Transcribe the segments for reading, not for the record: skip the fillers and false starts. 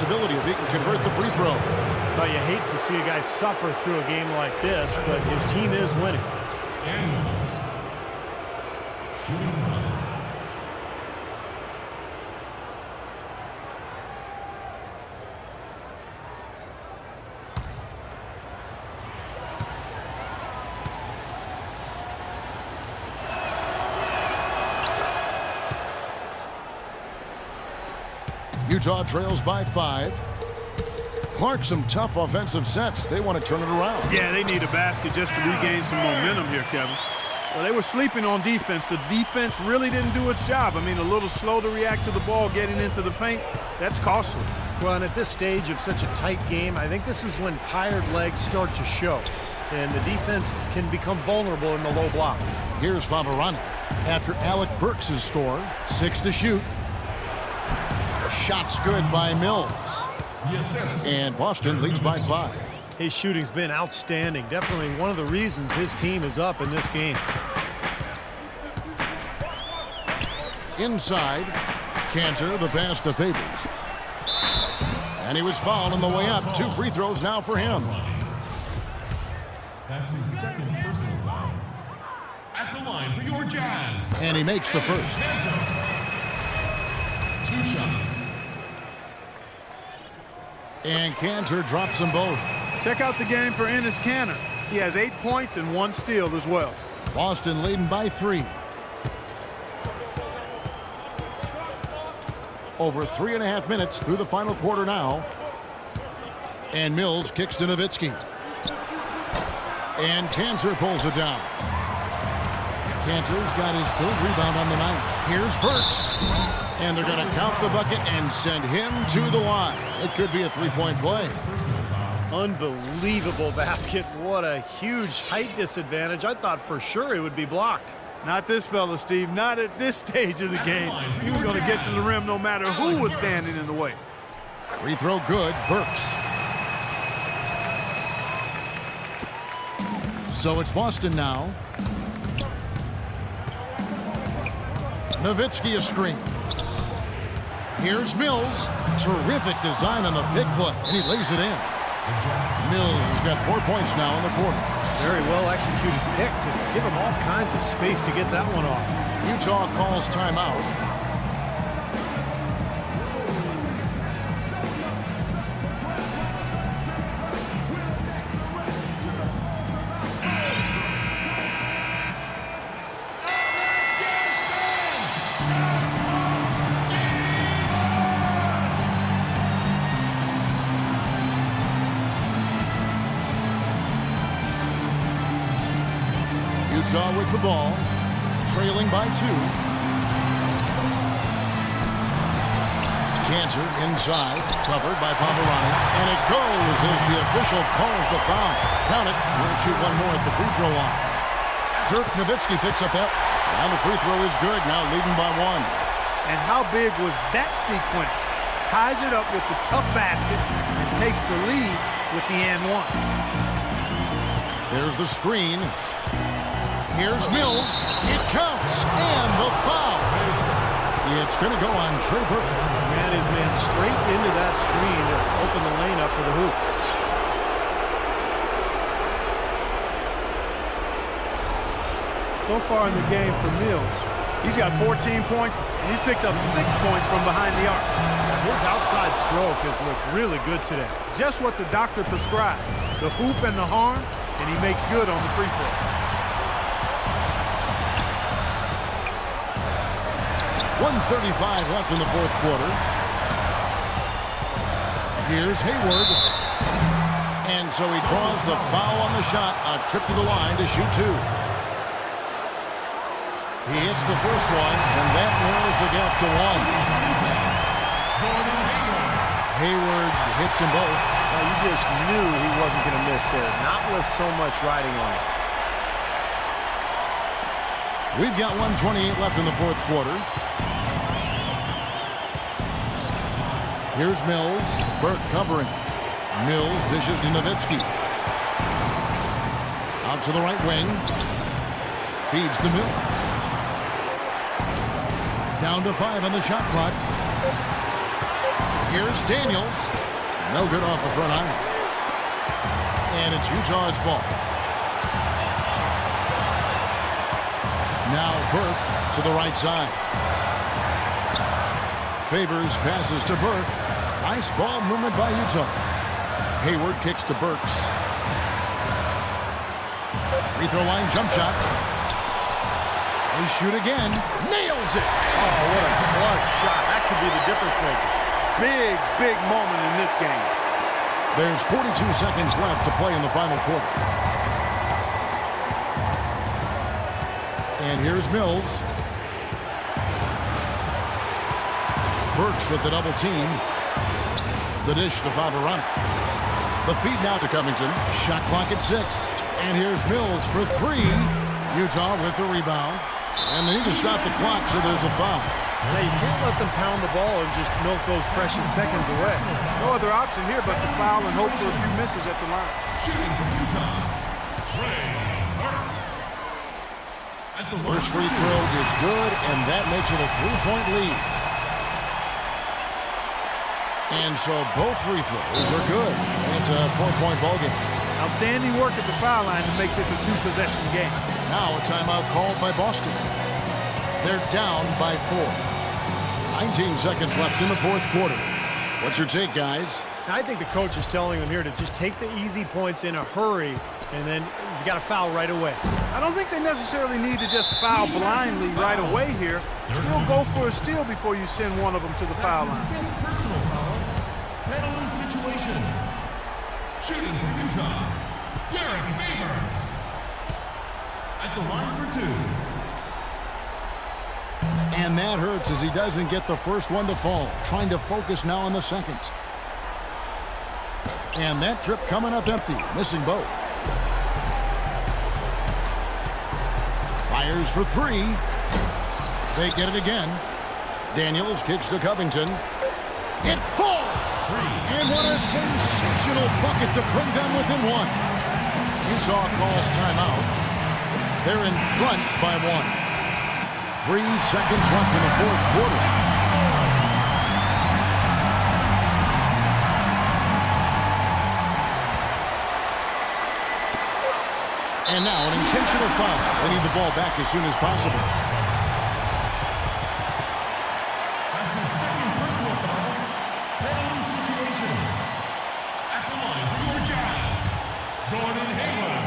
possibility if he can convert the free throw. Well, you hate to see a guy suffer through a game like this, but his team is winning. Utah trails by 5. Clark, some tough offensive sets. They want to turn it around. Yeah, they need a basket just to regain some momentum here, Kevin. Well, they were sleeping on defense. The defense really didn't do its job. I mean, a little slow to react to the ball getting into the paint. That's costly. Well, and at this stage of such a tight game, I think this is when tired legs start to show. And the defense can become vulnerable in the low block. Here's Favarani after Alec Burks' score. 6 to shoot. Shot's good by Mills. And Boston leads by 5. His shooting's been outstanding. Definitely one of the reasons his team is up in this game. Inside, Cantor, the pass to Favors. And he was fouled on the way up. 2 free throws now for him. That's his second personal foul. At the line for your Jazz. And he makes the first. 2 shots. And Cantor drops them both. Check out the game for Enes Kanter. He has 8 points and 1 steal as well. Boston leading by 3. Over 3.5 minutes through the final quarter now. And Mills kicks to Nowitzki. And Cantor pulls it down. Cantor's got his 3rd rebound on the night. Here's Burks. And they're going to count the bucket and send him to the line. It could be a 3-point play. Unbelievable basket. What a huge height disadvantage. I thought for sure it would be blocked. Not this fella, Steve. Not at this stage of the game. He was going to get to the rim no matter who was standing in the way. Free throw good. Burks. So it's Boston now. Nowitzki a screen. Here's Mills. Terrific design on the big play. And he lays it in. Mills has got 4 points now in the quarter. Very well executed pick to give him all kinds of space to get that one off. Utah calls timeout. Utah with the ball, trailing by 2. Cantor inside, covered by Favarani, and it goes as the official calls the foul. Count it. We'll shoot one more at the free throw line. Dirk Nowitzki picks up that, and the free throw is good. Now leading by 1. And how big was that sequence? Ties it up with the tough basket and takes the lead with the and 1. There's the screen. Here's Mills. It counts. And the foul. It's going to go on Trey Burke. Ran his man straight into that screen to open the lane up for the hoop. So far in the game for Mills, he's got 14 points, and he's picked up 6 points from behind the arc. His outside stroke has looked really good today. Just what the doctor prescribed, the hoop and the harm, and he makes good on the free throw. 1:35 left in the 4th quarter. Here's Hayward. And so he draws the foul on the shot. A trip to the line to shoot 2. He hits the first one, and that narrows the gap to 1. Hayward hits them both. Well, you just knew he wasn't going to miss there. Not with so much riding on it. We've got 1:28 left in the 4th quarter. Here's Mills. Burke covering. Mills dishes to Nowitzki. Out to the right wing. Feeds to Mills. Down to 5 on the shot clock. Here's Daniels. No good off the front iron. And it's Utah's ball. Now Burke to the right side. Favors passes to Burke. Nice ball movement by Utah. Hayward kicks to Burks. Free throw line jump shot. They shoot again. Nails it. Oh, what a clutch shot. That could be the difference maker. Big moment in this game. There's 42 seconds left to play in the final quarter. And here's Mills. Burks with the double team. The dish to Favarani. The feed now to Covington. Shot clock at 6. And here's Mills for 3. Utah with the rebound. And they need to stop the clock, so there's a foul. Now, you can't let them pound the ball and just milk those precious seconds away. No other option here but to foul and hope for a few misses at the line. Shooting for Utah, Trey Burke. At the First free throw is good, and that makes it a 3-point lead. And so both free throws are good. It's a 4-point ball game. Outstanding work at the foul line to make this a 2-possession game. Now a timeout called by Boston. They're down by 4. 19 seconds left in the fourth quarter. What's your take, guys? I think the coach is telling them here to just take the easy points in a hurry, and then you got to foul right away. I don't think they necessarily need to just foul blindly right away here. You'll go for a steal before you send one of them to the foul line. personal foul. Penalty situation. Shooting for Utah, Derek Favors. At the line for 2. And that hurts as he doesn't get the first one to fall. Trying to focus now on the second. And that trip coming up empty. Missing both. Fires for 3. They get it again. Daniels kicks to Covington. It falls! And what a sensational bucket to bring them within 1. Utah calls timeout. They're in front by 1. 3 seconds left in the fourth quarter. And now an intentional foul. They need the ball back as soon as possible. That's his second personal foul. Penalty situation. At the line for your Jazz, Gordon Hayward.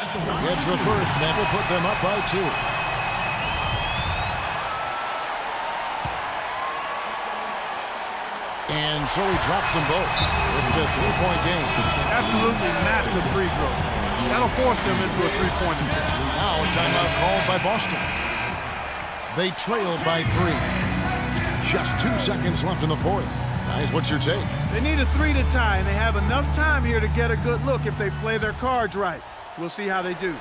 At the line. Gets the first, and that will put them up by 2. And so he drops them both. It's a 3-point game. Absolutely massive free throw. That'll force them into a 3-point attempt. Now a timeout called by Boston. They trail by 3. Just 2 seconds left in the fourth. Guys, what's your take? They need a 3 to tie, and they have enough time here to get a good look if they play their cards right. We'll see how they do.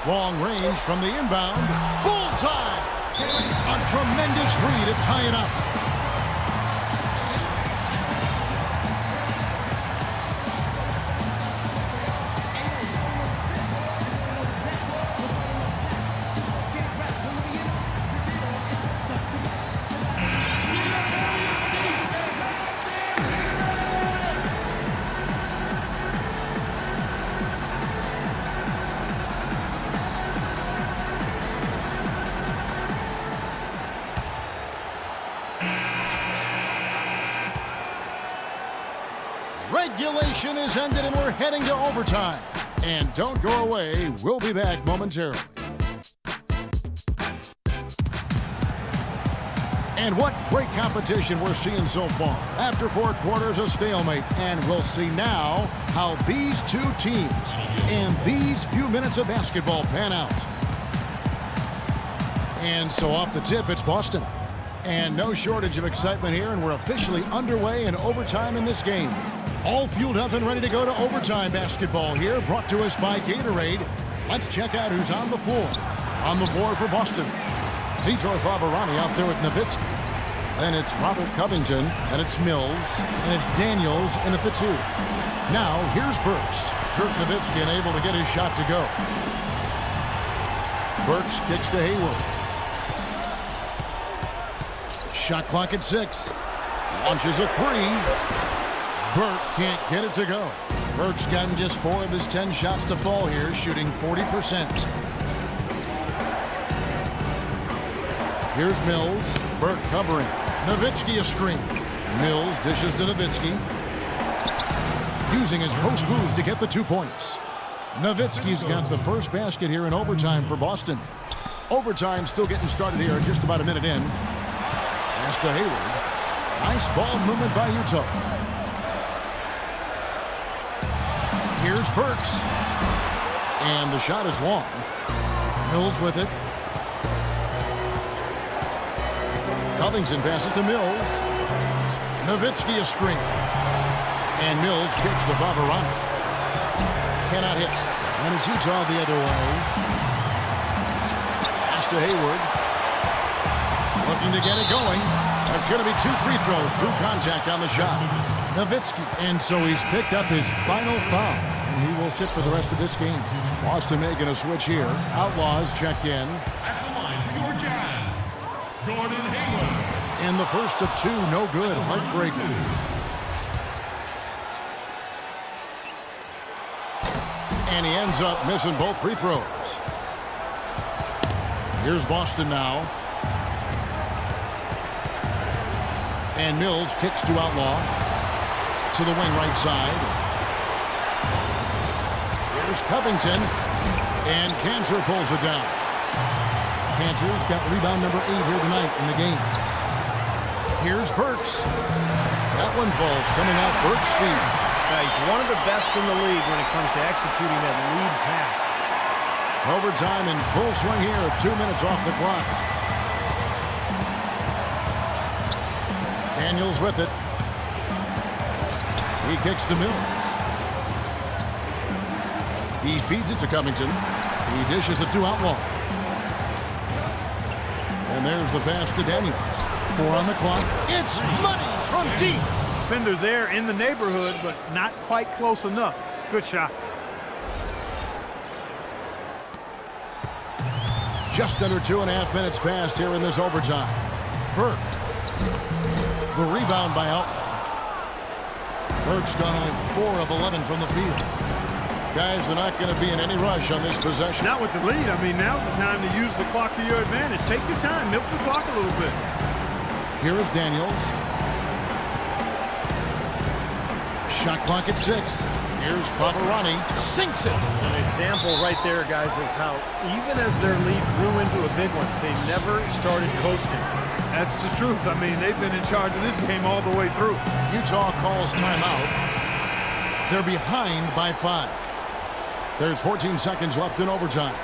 Long range from the inbound. Bullseye! A tremendous 3 to tie it up. Regulation is ended and we're heading to overtime. And don't go away. We'll be back momentarily. And what great competition we're seeing so far. After 4 quarters, a stalemate. And we'll see now how these two teams in these few minutes of basketball pan out. And so off the tip, it's Boston. And no shortage of excitement here, and we're officially underway in overtime in this game. All fueled up and ready to go to overtime basketball here, brought to us by Gatorade. Let's check out who's on the floor. On the floor for Boston, Vitor Favarani out there with Nowitzki. Then it's Robert Covington, and it's Mills, and it's Daniels in at the 2. Now, here's Burks. Dirk Nowitzki unable to get his shot to go. Burks kicks to Hayward. Shot clock at 6. Launches a 3. Burke can't get it to go. Burke's gotten just 4 of his 10 shots to fall here, shooting 40%. Here's Mills. Burke covering. Nowitzki a screen. Mills dishes to Nowitzki. Using his post moves to get the 2 points. Nowitzki's got the first basket here in overtime for Boston. Overtime still getting started here, just about a minute in. Pass to Hayward. Nice ball movement by Utah. Here's Burks. And the shot is long. Mills with it. Covington passes to Mills. Nowitzki a screen. And Mills kicks to Vorbestellen. Cannot hit. And it's Utah the other way. Pass to Hayward. Looking to get it going. That's going to be 2 free throws. Drew contact on the shot. Nowitzki. And so he's picked up his final foul. And he will sit for the rest of this game. Boston making a switch here. Outlaws checked in. At the line for your Jazz, Gordon Hayward. In the first of 2, no good. Heartbreaking. And he ends up missing both free throws. Here's Boston now. And Mills kicks to Outlaw. To the wing right side. Here's Covington. And Cantor pulls it down. Cantor's got rebound number 8 here tonight in the game. Here's Burks. That one falls coming out Burks' feet. He's one of the best in the league when it comes to executing that lead pass. Overtime in full swing here. 2 minutes off the clock. Daniels with it. He kicks to Mills. He feeds it to Covington. He dishes it to Outlaw. And there's the pass to Daniels. 4 on the clock. It's money from deep. Defender there in the neighborhood, but not quite close enough. Good shot. Just under 2.5 minutes passed here in this overtime. Burke. The rebound by Outlaw. Burke's gone only 4 of 11 from the field. Guys, they're not going to be in any rush on this possession. Not with the lead. I mean, now's the time to use the clock to your advantage. Take your time. Milk the clock a little bit. Here is Daniels. Shot clock at 6. Here's Vorbestellen. Sinks it. An example right there, guys, of how even as their lead grew into a big one, they never started coasting. That's the truth. I mean, they've been in charge of this game all the way through. Utah calls timeout. They're behind by 5. There's 14 seconds left in overtime.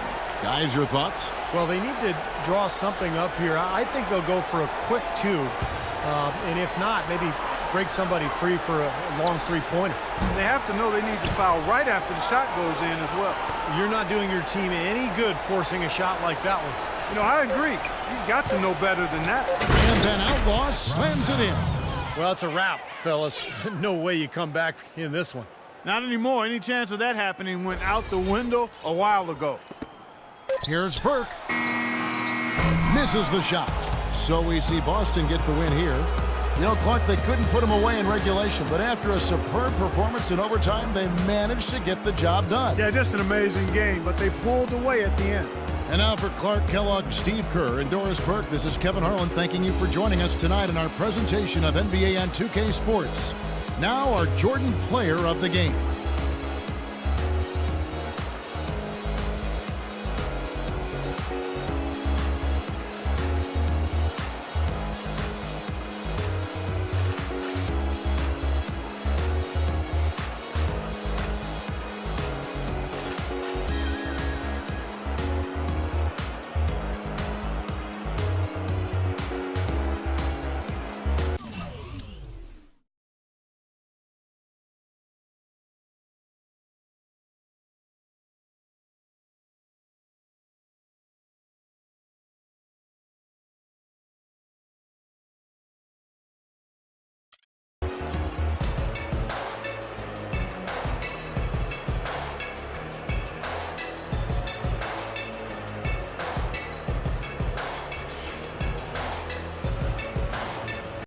Guys, your thoughts? Well, they need to draw something up here. I think they'll go for a quick 2. And if not, maybe break somebody free for a long 3-pointer. They have to know they need to foul right after the shot goes in as well. You're not doing your team any good forcing a shot like that one. You know, I agree. He's got to know better than that. And then Outlaw slams it in. Well, it's a wrap, fellas. No way you come back in this one. Not anymore. Any chance of that happening went out the window a while ago. Here's Burke. Misses the shot. So we see Boston get the win here. You know, Clark, they couldn't put him away in regulation, but after a superb performance in overtime, they managed to get the job done. Yeah, just an amazing game, but they pulled away at the end. And now for Clark Kellogg, Steve Kerr, and Doris Burke, this is Kevin Harlan thanking you for joining us tonight in our presentation of NBA and 2K Sports. Now our Jordan Player of the Game.